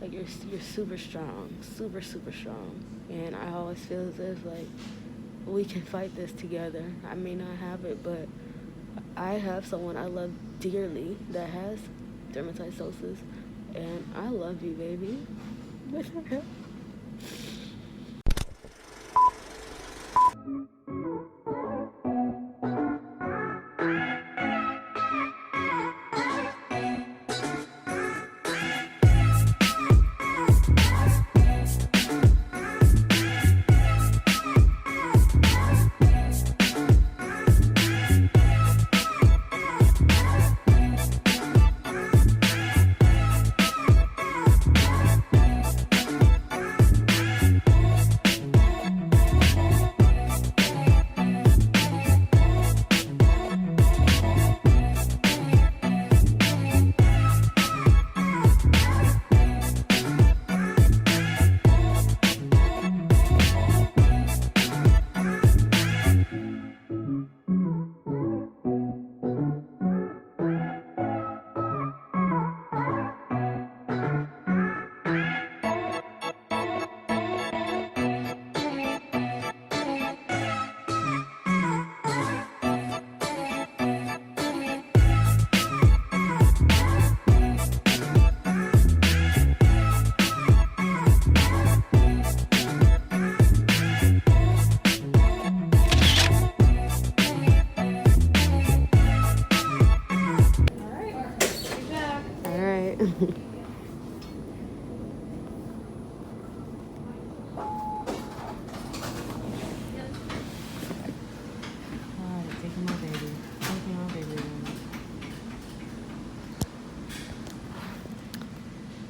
Like you're super strong, super strong, and I always feel as if like we can fight this together. I may not have it, but I have someone I love dearly that has dermatomyositis, and I love you, baby.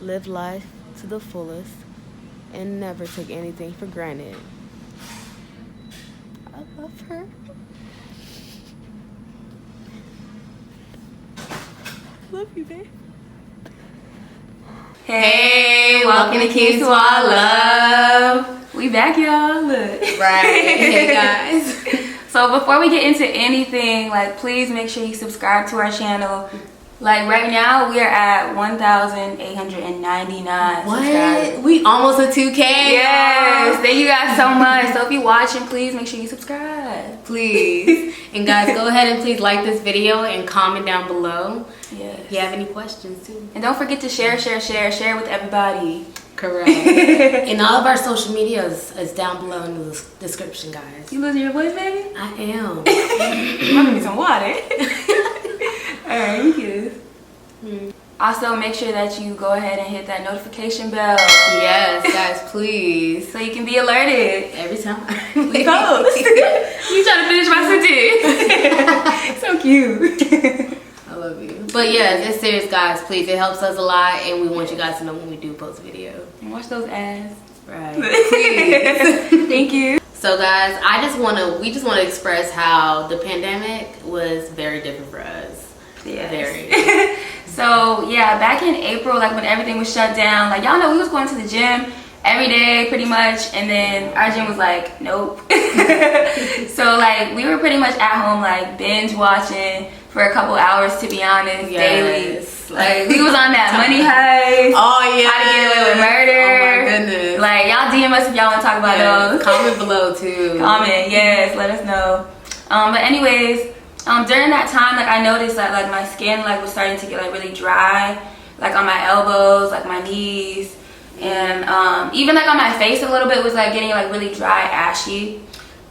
Live life to the fullest and never take anything for granted. I love her. Love you, babe. Hey, welcome to Keys to Our Love. We back, y'all. Look. Right. Hey, guys. So before we get into anything, like, please make sure you subscribe to our channel. Like, right now, we are at 1,899 subscribers. We almost at 2K. Yes. Thank you guys so much. So if you're watching, please make sure you subscribe. Please. And guys, go ahead and please like this video and comment down below. Yes. If you have any questions, too. And don't forget to share with everybody. Correct. And all of our social media is down below in the description, guys. You losing your voice, baby? I am. I'm gonna need some water. Alright, you kiss. Also, make sure that you go ahead and hit that notification bell. Yes, guys, please. So you can be alerted every time we post. You trying to finish my sentence. So cute. I love you. But yes, it's serious, guys. Please, it helps us a lot, and we want you guys to know when we do post video. And watch those ads. Right. Please. Thank you. So guys, we just want to express how the pandemic was very different for us. Yeah. Very. So yeah, back in April, like when everything was shut down, like y'all know we was going to the gym every day pretty much, and then our gym was like, nope. So like we were pretty much at home like binge watching for a couple hours, to be honest, daily. Like we was on that money heist. Oh yeah. How to Get Away with Murder. Oh my goodness. Like y'all DM us if y'all want to talk about those. Comment below too. Comment, yes, let us know. But anyways, during that time, like I noticed that like my skin like was starting to get like really dry, like on my elbows, like my knees, and even like on my face a little bit was like getting like really dry, ashy.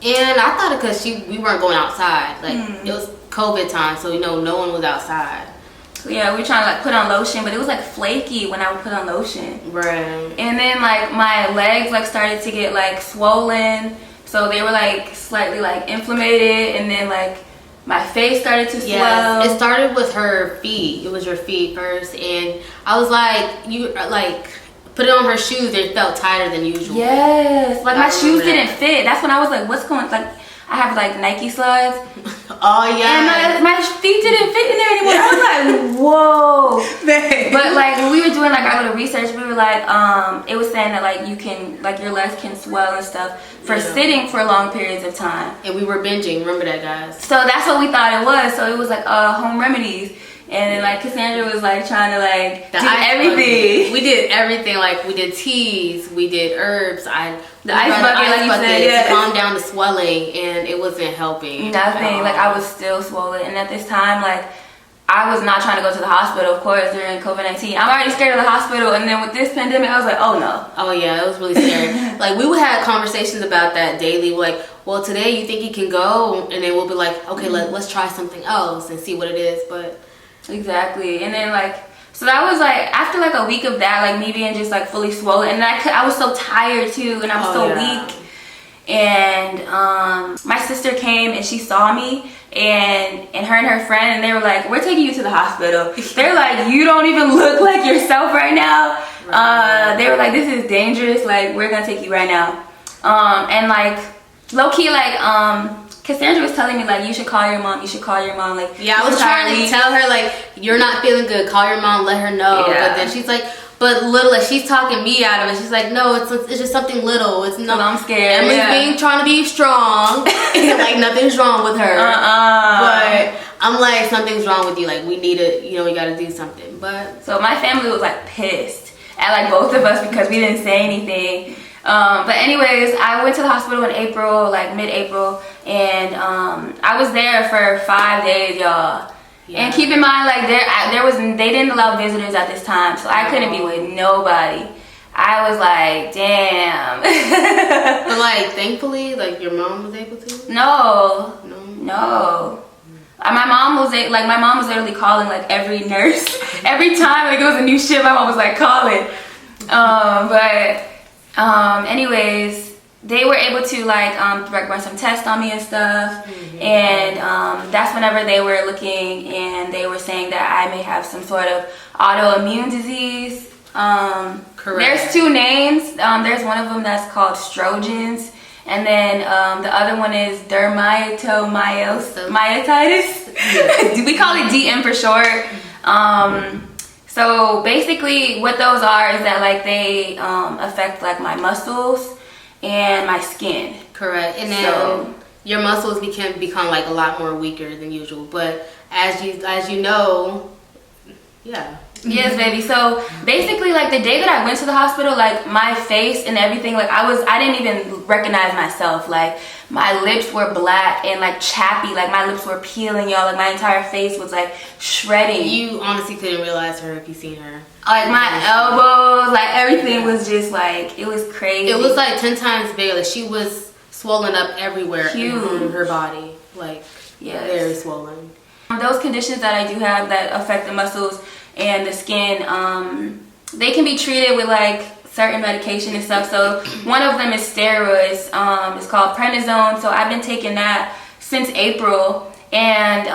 And I thought it because we weren't going outside. Like it was COVID time, so no one was outside. So yeah, we were trying to like put on lotion, but it was like flaky when I would put on lotion. Right. And then like my legs like started to get like swollen, so they were like slightly like inflamed, and then like my face started to swell. It started with her feet. It was your feet first, and I was like, you like put it on her shoes. They felt tighter than usual. Yes, like my shoes didn't fit. That's when I was like, what's going? Like I have like Nike slides. Oh yeah. And my feet didn't fit in there anymore. I was like, whoa. But like when we were doing like our little research, we were like, it was saying that like you can, like your legs can swell and stuff for sitting for long periods of time. And we were binging. Remember that, guys? So that's what we thought it was. So it was like home remedies. And then like Cassandra was like trying to like The do ice everything. bucket. We did everything. Like we did teas, we did herbs. The ice bucket, like you said, to calm down the swelling, and it wasn't helping. Nothing. Like I was still swollen, and at this time, like I was not trying to go to the hospital. Of course, during COVID-19, I'm already scared of the hospital, and then with this pandemic, I was like, oh no. Oh yeah, it was really scary. Like we would have conversations about that daily. Like, well, today you think you can go, and then we'll be like, okay, let's try something else and see what it is. But exactly, and then like. So that was like after like a week of that, like me being just like fully swollen, and I was so tired too, and I was so weak. And my sister came and she saw me, and her and her friend, and they were like, "We're taking you to the hospital." They're like, "You don't even look like yourself right now." They were like, "This is dangerous. Like we're gonna take you right now." And like low key, like Cassandra was telling me like, you should call your mom. You should call your mom. Like yeah, I was trying to tell her like, you're not feeling good. Call your mom. Let her know. Yeah. But then she's like, but little, like she's talking me out of it. She's like, no, it's just something little. It's not. I'm scared. Emily's trying to be strong. Like nothing's wrong with her. But I'm like, something's wrong with you. Like we need to, we got to do something. But so my family was like pissed at like both of us because we didn't say anything. But anyways, I went to the hospital in April, like mid-April, and I was there for 5 days, y'all. Yeah. And keep in mind, like they didn't allow visitors at this time, so I couldn't be with nobody. I was like, damn. But like, thankfully, like your mom was able to. No. My mom was literally calling like every nurse every time like it was a new ship. My mom was like calling, anyways, they were able to like run some tests on me and stuff, and that's whenever they were looking and they were saying that I may have some sort of autoimmune disease. Correct. There's two names. There's one of them that's called Sjögren's, and then the other one is Dermatomyositis. We call it DM for short. So basically what those are is that like they affect like my muscles and my skin. Correct. And then your muscles can become like a lot more weaker than usual. But as you know, yeah. Yes, baby. So basically like the day that I went to the hospital, like my face and everything, like I didn't even recognize myself. Like my lips were black and like chappy, like my lips were peeling, y'all. Like my entire face was like shredding. You honestly couldn't realize her if you seen her. Like my elbows, like everything was just like, it was crazy. It was like 10 times bigger. Like she was swollen up everywhere in her body. Like very swollen. Those conditions that I do have that affect the muscles and the skin, they can be treated with like certain medication and stuff. So one of them is steroids. It's called prednisone. So I've been taking that since April, and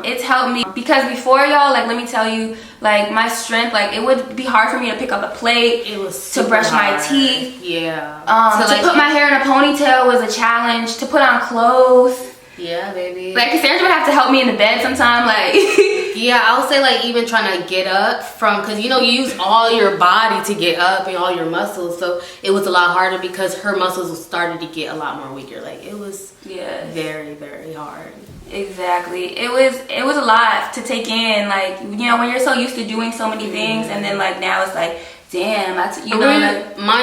it's helped me because before, y'all, like let me tell you, like my strength, like it would be hard for me to pick up a plate. It was to brush my teeth. Yeah. To put my hair in a ponytail was a challenge. To put on clothes. Yeah, baby. Like Cassandra would have to help me in the bed sometime, like. Yeah, I would say like even trying to get up because you use all your body to get up and all your muscles, so it was a lot harder because her muscles started to get a lot more weaker. Like it was very, very hard. Exactly. It was a lot to take in, like when you're so used to doing so many things, and then like now it's like, damn, mind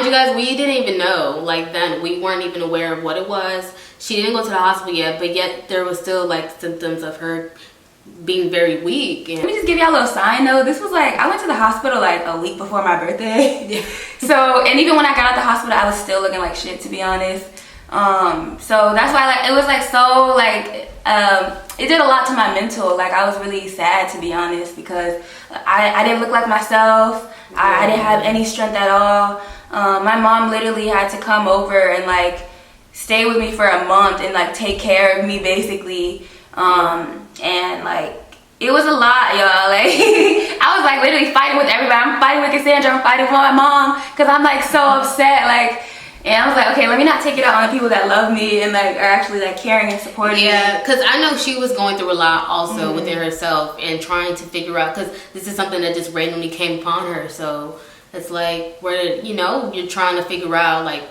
you guys, we didn't even know, like then we weren't even aware of what it was. She didn't go to the hospital yet, but yet there was still like symptoms of her being very weak. And let me just give y'all a little side note. This was like, I went to the hospital like a week before my birthday. Yeah. So, and even when I got out the hospital, I was still looking like shit, to be honest. So that's why like it was like so like it did a lot to my mental. Like I was really sad, to be honest, because I didn't look like myself. I didn't have any strength at all. My mom literally had to come over and like stay with me for a month and like take care of me basically. And like it was a lot, y'all. Like I was like literally fighting with everybody. I'm fighting with Cassandra, I'm fighting with my mom because I'm like so upset. Like, and I was like, okay, let me not take it out on the people that love me and like are actually like caring and supporting me. Yeah, because I know she was going through a lot also within herself and trying to figure out, because this is something that just randomly came upon her. So it's like you're trying to figure out like,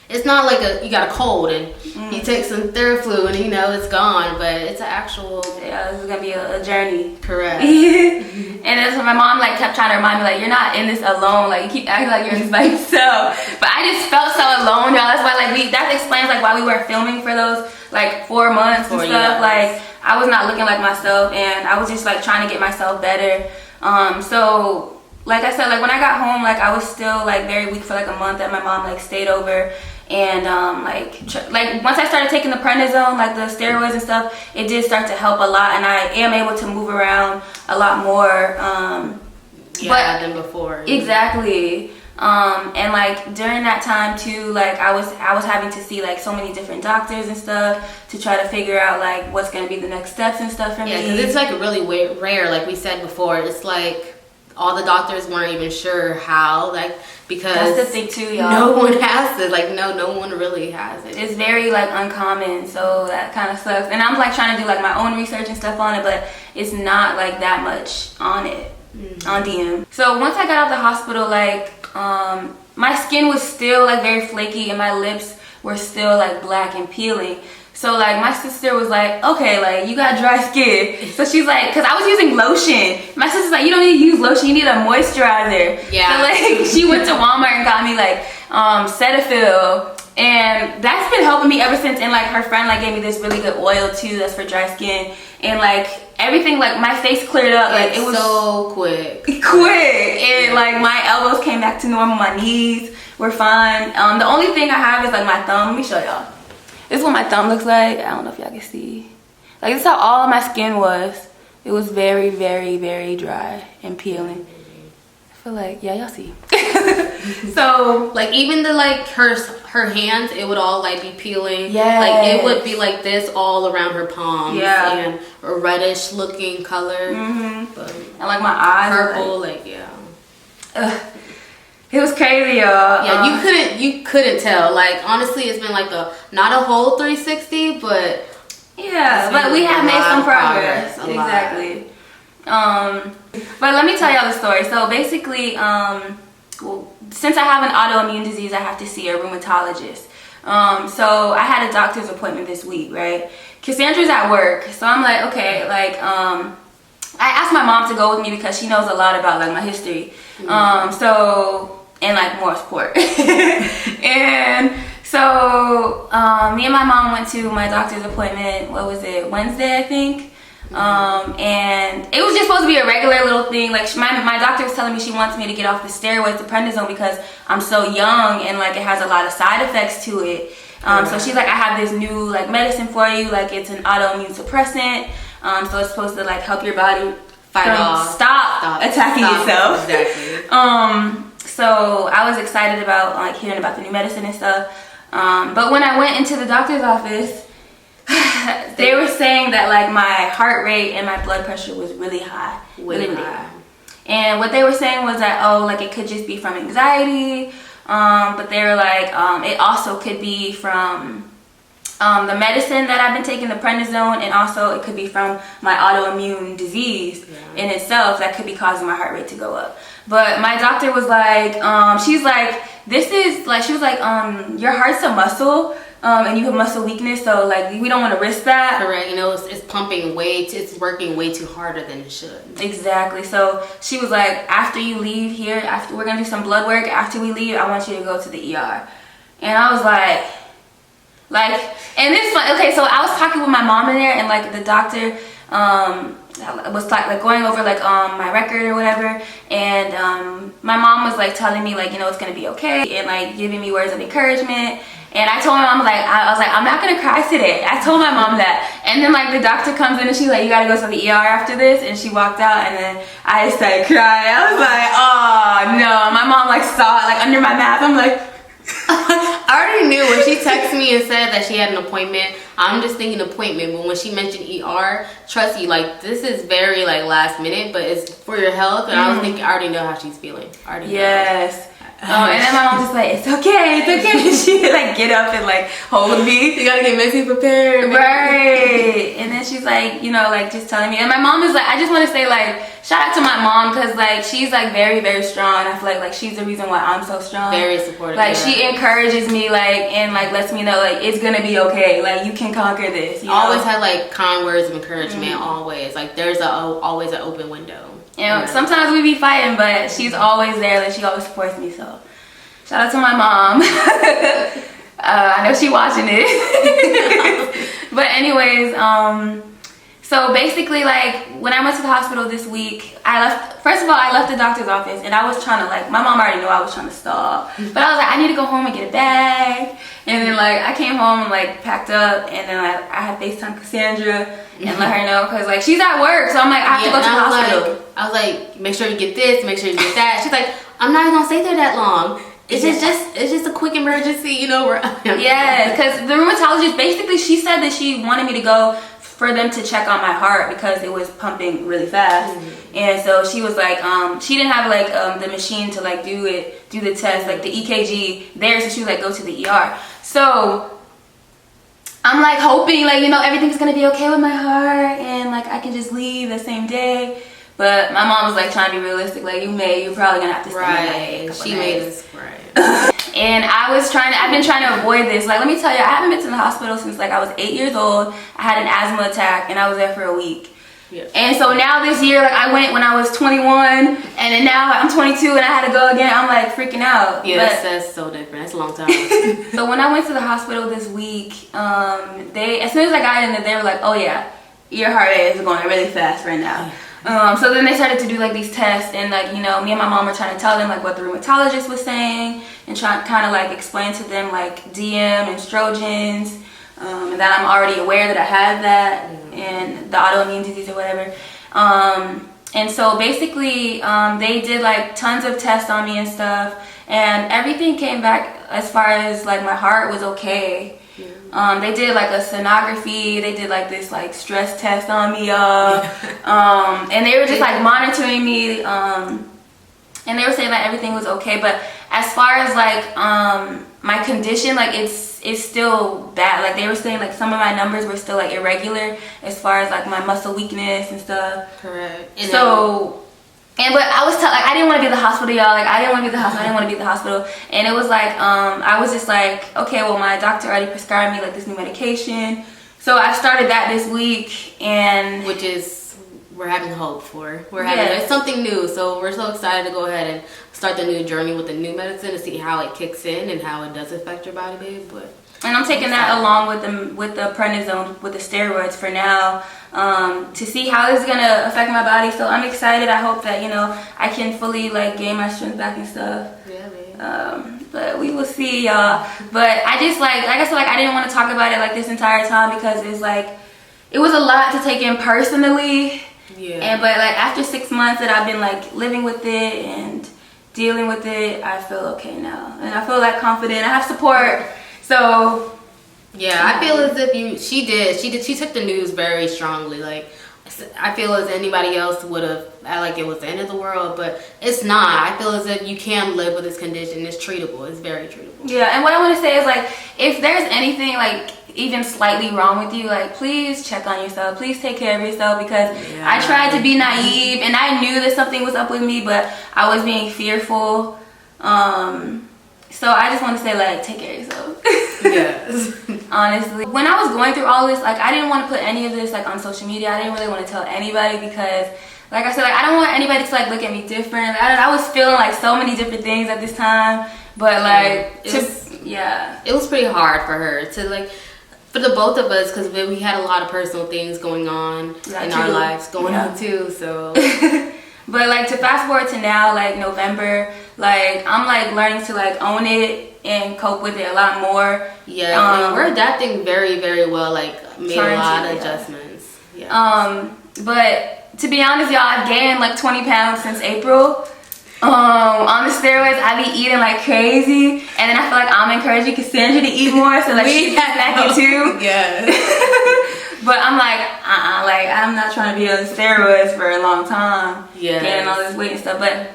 it's not like you got a cold and you take some Theraflu and it's gone, but it's an actual. Yeah, this is gonna be a journey. Correct. And that's when my mom like kept trying to remind me like, you're not in this alone. Like, you keep acting like you're in this by yourself. But I just felt so alone, y'all. That's why like that explains like why we weren't filming for those like 4 months and stuff. Like, I was not looking like myself, and I was just like trying to get myself better. So like I said, like when I got home, like I was still like very weak for like a month, that my mom like stayed over. And like once I started taking the prednisone, like the steroids and stuff, it did start to help a lot, and I am able to move around a lot more. Than before. Exactly. And like during that time too, like I was having to see like so many different doctors and stuff to try to figure out like what's gonna be the next steps and stuff for me. Yeah, because it's like really rare. Like we said before, it's like all the doctors weren't even sure how, like, because that's the thing too, y'all. No one has it. Like no one really has it. It's very like uncommon, so that kind of sucks. And I'm like trying to do like my own research and stuff on it, but it's not like that much on it on DM. So once I got out of the hospital, like my skin was still like very flaky and my lips were still like black and peeling. So like my sister was like, okay, like you got dry skin. So she's like, cause I was using lotion. My sister's like, you don't need to use lotion, you need a moisturizer. Yeah. So like she went to Walmart and got me like Cetaphil, and that's been helping me ever since. And like her friend like gave me this really good oil too that's for dry skin, and like everything, like my face cleared up. Like it was so quick. And like my elbows came back to normal, my knees were fine. The only thing I have is like my thumb. Let me show y'all. This is what my thumb looks like. I don't know if y'all can see. Like, this is how all of my skin was. It was very, very, very dry and peeling. I feel like, yeah, y'all see. So, like, even the, like, her hands, it would all, like, be peeling. Yeah. Like, it would be like this all around her palms. Yeah. And a reddish looking color. But, and, like, my eyes. Purple, like yeah. It was crazy, y'all. Yeah, you couldn't tell. Like, honestly, it's been like not a whole 360, but yeah, but we have made some progress. Exactly. But let me tell y'all the story. So basically, since I have an autoimmune disease, I have to see a rheumatologist. So I had a doctor's appointment this week, right? Cassandra's at work, so I'm like, okay, like, I asked my mom to go with me because she knows a lot about like my history. And like more support. And so me and my mom went to my doctor's appointment, what was it, Wednesday I think. And it was just supposed to be a regular little thing. Like my doctor was telling me she wants me to get off the steroids, the prednisone, because I'm so young and like it has a lot of side effects to it. So she's like, I have this new like medicine for you, like it's an autoimmune suppressant. So it's supposed to like help your body stop attacking yourself. Exactly. So I was excited about like hearing about the new medicine and stuff. But when I went into the doctor's office, they were saying that like my heart rate and my blood pressure was really high. Really high. And what they were saying was that, oh, like it could just be from anxiety. But they were like, it also could be from the medicine that I've been taking, the prednisone, and also it could be from my autoimmune disease in itself that could be causing my heart rate to go up. But my doctor was like, she's like, this is like, she was like, your heart's a muscle, and you have muscle weakness, so like we don't want to risk that. Correct. You know, it's pumping it's working way too harder than it should. Exactly. So she was like, after you leave here, after we're gonna do some blood work, after we leave, I want you to go to the ER. And I was like, and this one, okay, so I was talking with my mom in there, and like the doctor was like going over like my record or whatever, and my mom was like telling me like, you know, it's gonna be okay, and like giving me words of encouragement. And I told my mom, like, I was like, I'm not gonna cry today. I told my mom that. And then like the doctor comes in and she's like, you gotta go to the ER after this. And she walked out, and then I started crying. I was like, oh no. My mom like saw it like under my mask. I'm like, I already knew when she texted me and said that she had an appointment. I'm just thinking appointment, but when she mentioned ER, trust you, like this is very like last minute, but it's for your health. And I was thinking, I already know how she's feeling. I already know. And then my mom's just like, it's okay. She like get up and like hold me. You gotta get mentally prepared. Right. And then she's like, you know, like just telling me. And my mom is like, I just want to say like, shout out to my mom because like she's like very, very strong. I feel like she's the reason why I'm so strong. Very supportive. Like she encourages me like and like lets me know like it's gonna be okay. Like you can conquer this. You always know? have like kind words of encouragement. Always like there's always an open window. And sometimes we be fighting, but she's always there. Like she always supports me. So shout out to my mom. I know she watching it. But anyways, so basically like when I went to the hospital this week, first of all I left the doctor's office and I was trying to like, my mom already knew I was trying to stall, but I was like, I need to go home and get a bag. And then like I came home and like packed up and then like I had FaceTime Cassandra and let her know because like she's at work, so I'm like, I have to go to the hospital. I was like, make sure you get this, make sure you get that. She's like, I'm not gonna stay there that long. It's just a quick emergency, you know. Yeah, because the rheumatologist basically she said that she wanted me to go for them to check on my heart because it was pumping really fast. And so she was like, she didn't have like the machine to like do the test, like the EKG there, so she was like, go to the ER. So I'm like hoping like, you know, everything's gonna be okay with my heart and like I can just leave the same day. But my mom was like trying to be realistic, like you're probably gonna have to stay. Right. She made us right. And I've been trying to avoid this. Like, let me tell you, I haven't been to the hospital since like I was 8 years old. I had an asthma attack and I was there for a week. Yeah. And so now this year, like I went when I was 21 and then now I'm 22 and I had to go again. I'm like freaking out. Yeah, that's so different. That's a long time. So when I went to the hospital this week, as soon as I got in there, they were like, oh yeah, your heart rate is going really fast right now. So then they started to do like these tests and like, you know, me and my mom were trying to tell them like what the rheumatologist was saying and trying to kind of like explain to them like DM and estrogens, and that I'm already aware that I had that and the autoimmune disease or whatever. And so basically they did like tons of tests on me and stuff and everything came back as far as like my heart was okay. They did like a sonography, they did like this like stress test on me, and they were just like monitoring me, and they were saying that everything was okay, but as far as like my condition, like it's still bad. Like they were saying like some of my numbers were still like irregular as far as like my muscle weakness and stuff. Correct. But I was I didn't want to be at the hospital, y'all. Like I didn't want to be at the hospital. And it was like I was just like, okay, well my doctor already prescribed me like this new medication. So I started that this week, and which is we're having hope for. It's something new, so we're so excited to go ahead and start the new journey with the new medicine to see how it kicks in and how it does affect your body, babe. And I'm taking that along with the prednisone, with the steroids for now, to see how this is gonna affect my body. So I'm excited. I hope that, you know, I can fully like gain my strength back and stuff. Yeah, man. But we will see, y'all. But I just like I said, like I didn't want to talk about it like this entire time because it's like it was a lot to take in personally. Yeah. But like after 6 months that I've been like living with it and dealing with it, I feel okay now, and I feel like confident. I have support. So yeah, I feel as if she took the news very strongly. Like I feel as anybody else would have like it was the end of the world, but it's not. I feel as if you can live with this condition. It's treatable. It's very treatable. Yeah, and what I want to say is like if there's anything like even slightly wrong with you, like please check on yourself. Please take care of yourself because I tried to be naive and I knew that something was up with me, but I was being fearful. So I just want to say like take care of yourself. Yes. Honestly, when I was going through all this, like I didn't want to put any of this like on social media. I didn't really want to tell anybody because like I said, like I don't want anybody to like look at me different. I was feeling like so many different things at this time, but like it was pretty hard for her to like for the both of us because we had a lot of personal things going on in our lives on too. So but like to fast forward to now, like November, like I'm like learning to like own it and cope with it a lot more. Yeah, we're adapting very, very well. Like made a lot of adjustments. Yeah. But to be honest, y'all, I've gained like 20 pounds since April. On the steroids, I be eating like crazy, and then I feel like I'm encouraging Cassandra to eat more, so like she's snacking too. Yeah. But I'm like, like I'm not trying to be on steroids for a long time. Yeah. Gaining all this weight and stuff. But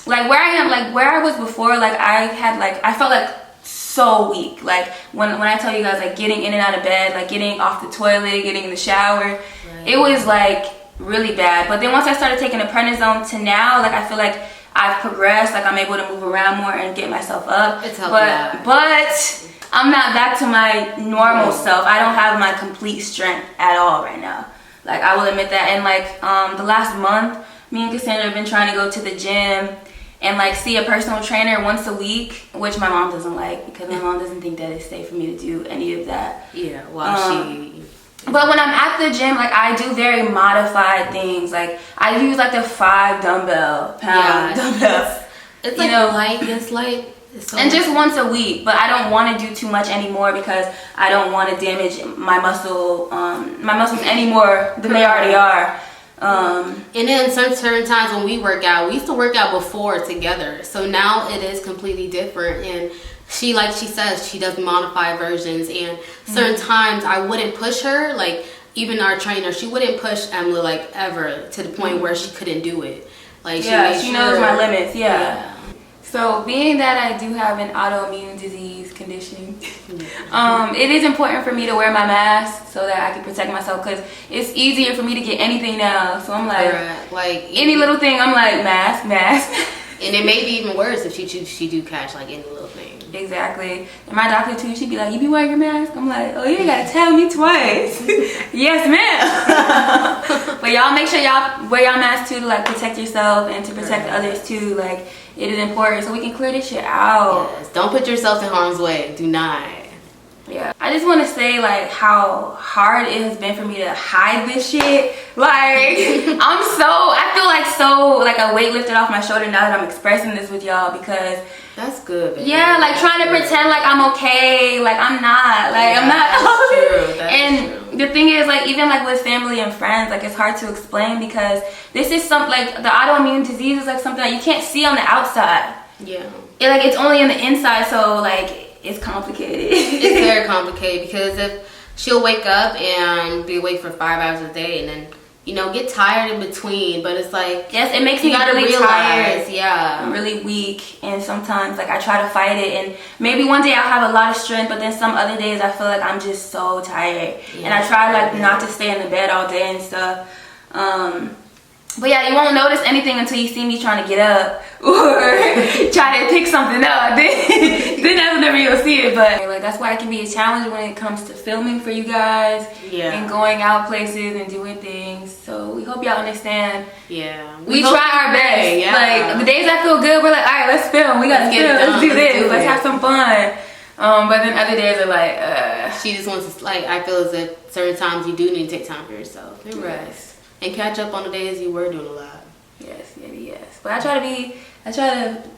like where I am, like where I was before, like I felt like so weak. Like when I tell you guys, like getting in and out of bed, like getting off the toilet, getting in the shower, it was like really bad. But then once I started taking the prednisone to now, like I feel like I've progressed, like I'm able to move around more and get myself up. It's helped but I'm not back to my normal self. I don't have my complete strength at all right now. Like I will admit that. And like the last month, me and Cassandra have been trying to go to the gym and like see a personal trainer once a week, which my mom doesn't like because my mom doesn't think that it's safe for me to do any of that. Yeah, well, But when I'm at the gym, like I do very modified things. Like I use like the 5 pound dumbbells. It's like light. It's light. So and just once a week, but I don't want to do too much anymore because I don't want to damage my muscles any more than they already are. And then certain times when we work out, we used to work out before together. So now it is completely different. And she, like she says, she does modified versions. And certain times I wouldn't push her, like even our trainer, she wouldn't push Emily like ever to the point where she couldn't do it. Like she knows my limits. Yeah. So being that I do have an autoimmune disease condition, it is important for me to wear my mask so that I can protect myself because it's easier for me to get anything now. So I'm like any little thing, I'm like mask. And it may be even worse if she do catch like any little thing. Exactly. And my doctor too, she'd be like, "You be wearing your mask?" I'm like, "Oh, you ain't gotta tell me twice." Yes, ma'am. But y'all make sure y'all wear y'all mask too to like protect yourself and to protect others too. Like it is important so we can clear this shit out. Yes. Don't put yourself in harm's way. Do not. Yeah. I just want to say like how hard it has been for me to hide this shit. Like I feel like so like a weight lifted off my shoulder now that I'm expressing this with y'all because that's good, baby. Yeah, like trying to pretend like I'm okay, like I'm not, like I'm not. That's true. That's true. The thing is, like even like with family and friends, like it's hard to explain because this is something like the autoimmune disease is like something that you can't see on the outside. Yeah. It's only on the inside, so like it's complicated. It's very complicated because if she'll wake up and be awake for 5 hours a day and then get tired in between, but it's like yes, it makes me really tired. Yeah, I'm really weak, and sometimes like I try to fight it, and maybe one day I'll have a lot of strength, but then some other days I feel like I'm just so tired, and I try like not to stay in the bed all day and stuff. But yeah, you won't notice anything until you see me trying to get up or try to pick something up. Then that's whenever you'll see it. But like that's why it can be a challenge when it comes to filming for you guys and going out places and doing things. So we hope y'all understand. Yeah, we try our best. Yeah. Like the days I feel good, we're like, all right, let's film. We gotta film. Let's do this. Let's have some fun. But then other days are like, She just wants to like. I feel as if certain times you do need to take time for yourself and rest. And catch up on the days you were doing a lot. Yes. But I try to.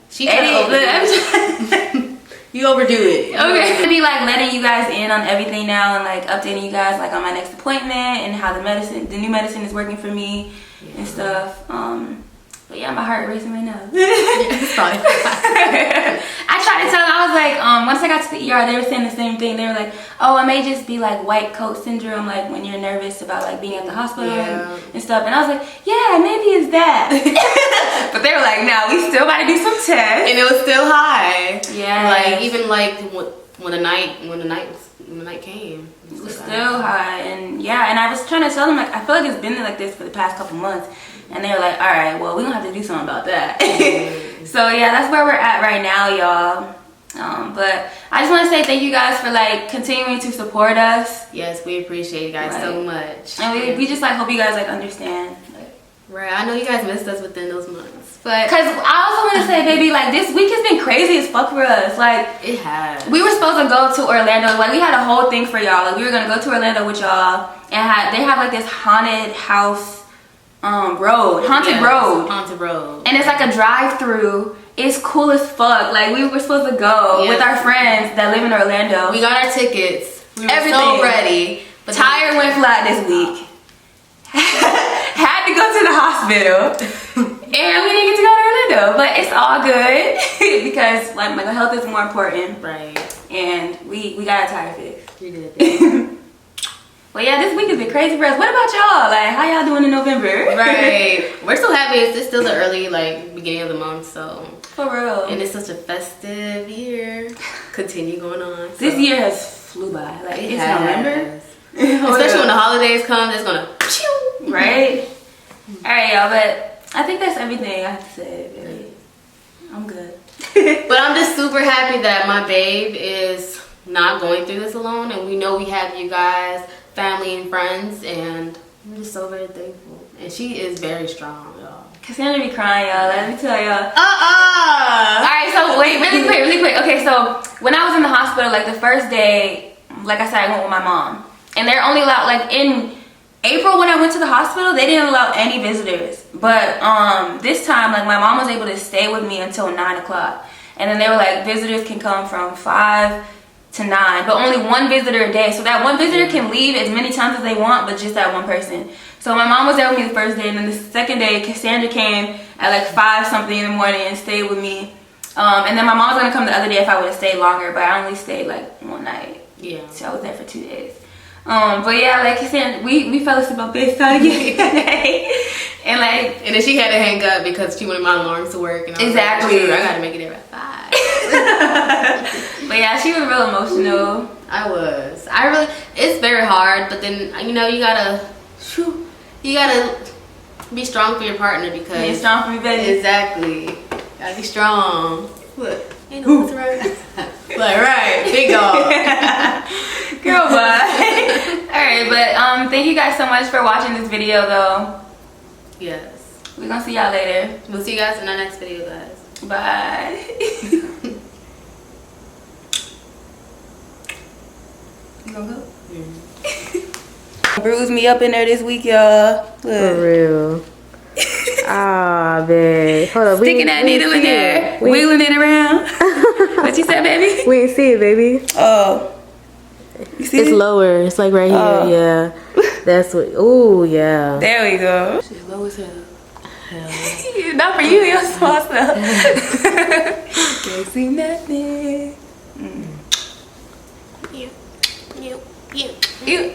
She try to overdo it. You overdo it. Okay. To be like letting you guys in on everything now and like updating you guys like on my next appointment and how the new medicine is working for me and stuff. But yeah, my heart racing right now. It's fine. I tried to tell them, I was like, once I got to the ER, they were saying the same thing. They were like, oh, it may just be like white coat syndrome, like when you're nervous about like being at the hospital and stuff. And I was like, yeah, maybe it's that. But they were like, no, we still got to do some tests. And it was still high. Yeah. Like even like when the night came. It was still high. And yeah, and I was trying to tell them like, I feel like it's been like this for the past couple months. And they were like, all right, well, we're going to have to do something about that. So, yeah, that's where we're at right now, y'all. But I just want to say thank you guys for, like, continuing to support us. Yes, we appreciate you guys so much. And we just, like, hope you guys, like, understand. Right. I know you guys missed us within those months. But because I also want to say, baby, like, this week has been crazy as fuck for us. Like, it has. We were supposed to go to Orlando. Like, we had a whole thing for y'all. Like, we were going to go to Orlando with y'all. And they have, like, this haunted house. Haunted road, and it's like a drive-through. It's cool as fuck. Like we were supposed to go with our friends that live in Orlando. We got our tickets. We were everything so ready. But tire went flat this week. Had to go to the hospital, and we didn't get to go to Orlando. But it's all good because like mental health is more important, right? And we got a tire fixed. We did. Well, yeah, this week has been crazy for us. What about y'all? Like, how y'all doing in November? Right. We're so happy. It's still the early, like, beginning of the month, so. For real. And it's such a festive year. Continue going on. So. This year has flew by. Like, it's November. Especially when the holidays come, it's gonna pew. Right? Alright, y'all, but I think that's everything I have to say, really. I'm good. But I'm just super happy that my babe is not going through this alone, and we know we have you guys, family and friends, and I'm just so very thankful. And she is very strong, y'all. Cassandra be crying, y'all. Let me tell y'all. Alright, so wait, really quick. Okay, so when I was in the hospital, like the first day, like I said, I went with my mom. And they're only allowed, like in April when I went to the hospital, they didn't allow any visitors. But this time, like my mom was able to stay with me until 9 o'clock. And then they were like, visitors can come from 5 to 9, but only one visitor a day. So that one visitor can leave as many times as they want, but just that one person. So my mom was there with me the first day, and then the second day, Cassandra came at like 5 something in the morning and stayed with me. And then my mom was gonna come the other day if I would have stayed longer, but I only stayed like one night. Yeah. So I was there for 2 days. But yeah, like Cassandra, we fell asleep on FaceTime yesterday. And then she had to hang up because she wanted my alarms to work. And exactly. Like, I gotta make it there at 5. But yeah, she was real emotional. I was. It's very hard, but then, you know, you gotta be strong for your partner because. Be strong for me, baby. Exactly. Gotta be strong. Look, ain't no what's right. Like, right, big dog. Girl, bye. Alright, but thank you guys so much for watching this video, though. Yes. We're gonna see y'all later. We'll see you guys in our next video, guys. Bye. You gonna go? Mm-hmm. Bruise me up in there this week, y'all. For real. Ah, babe. Hold up. Sticking that needle in there, wheeling it around. What you said, baby? We ain't see it, baby. Oh. You see it's it? Lower. It's like right here. Yeah. That's what. Oh, yeah. There we go. She's low as hell. Not for you, you're small stuff. Can't see nothing. You.